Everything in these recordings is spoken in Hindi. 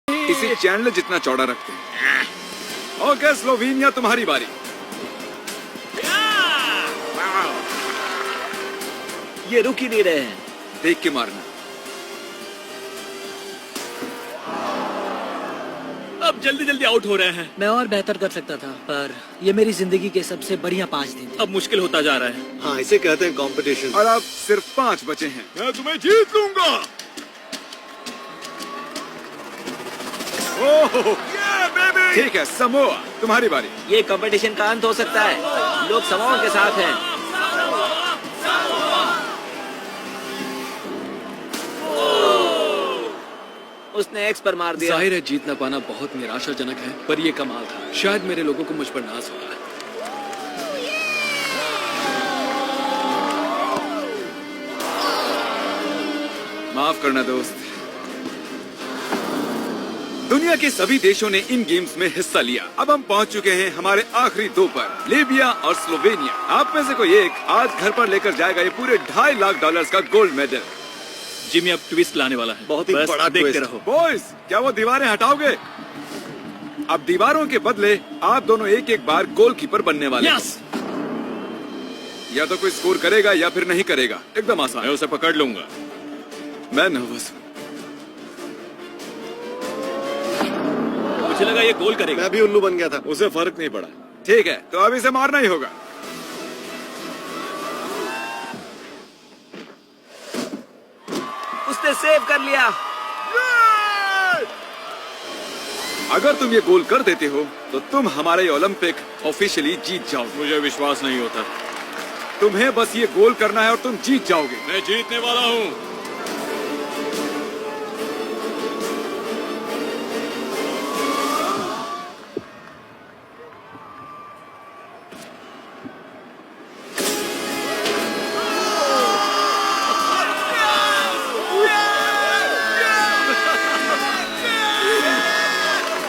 इसे चैनल जितना चौड़ा रखते हैं। ओके स्लोवेनिया, तुम्हारी बारी। ये रुक ही नहीं रहे हैं। देख के मारना। अब जल्दी जल्दी आउट हो रहे हैं। मैं और बेहतर कर सकता था, पर ये मेरी जिंदगी के सबसे बढ़िया 5 दिन थे। अब मुश्किल होता जा रहा है। हाँ, इसे कहते हैं कंपटीशन। और अब सिर्फ 5 बचे हैं। मैं तुम्हें जीत लूंगा। ओह, ठीक है समोआ, तुम्हारी बारी। ये कंपटीशन का अंत हो सकता है। लोग समाओं के साथ हैं। उसने एक्स पर मार दिया। जाहिर है जीत ना पाना बहुत निराशाजनक है, पर ये कमाल था। शायद मेरे लोगों को मुझ पर नाज हो रहा है। माफ करना दोस्त। दुनिया के सभी देशों ने इन गेम्स में हिस्सा लिया। अब हम पहुंच चुके हैं हमारे आखिरी 2 पर, लीबिया और स्लोवेनिया। आप में से कोई एक आज घर पर लेकर जाएगा ये पूरे $2.5 लाख का गोल्ड मेडल। जिमी अब ट्विस्ट लाने वाला है। बहुत ही बस बड़ा देखते ट्विस्ट। रहो। बॉयज, क्या वो दीवारें हटाओगे? अब दीवारों के बदले आप दोनों एक बार गोलकीपर बनने वाले हैं। यस, या तो कोई स्कोर करेगा या फिर नहीं करेगा। एकदम आसान। मैं उसे पकड़ लूंगा। मैं नर्वस हूँ। मुझे लगा ये गोल करेगा। मैं भी उल्लू बन गया था। उसे फर्क नहीं पड़ा। ठीक है, तो अब इसे मारना ही होगा। उसने सेव कर लिया। अगर तुम ये गोल कर देते हो तो तुम हमारे ओलंपिक ऑफिशियली जीत जाओगे। मुझे विश्वास नहीं होता। तुम्हें बस ये गोल करना है और तुम जीत जाओगे। मैं जीतने वाला हूँ।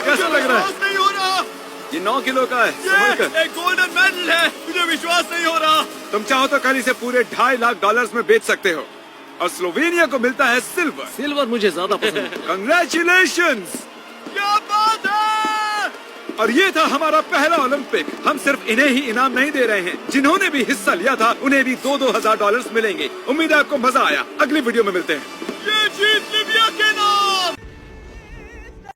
कैसा लग रहा है? नहीं हो रहा। ये 9 किलो का है। संभल कर। एक गोल्डन मेडल है। मुझे विश्वास नहीं हो रहा। तुम चाहो तो कल इसे पूरे $2.5 लाख में बेच सकते हो और स्लोवेनिया को मिलता है सिल्वर। सिल्वर मुझे ज्यादा पसंद है। कंग्रेचुलेशंस! क्या बात है। और ये था हमारा पहला ओलंपिक। हम सिर्फ इन्हें ही इनाम नहीं दे रहे हैं, जिन्होंने भी हिस्सा लिया था उन्हें भी $2,000 मिलेंगे। उम्मीद है आपको मजा आया। अगली वीडियो में मिलते हैं। ये जीत लीबिया के नाम।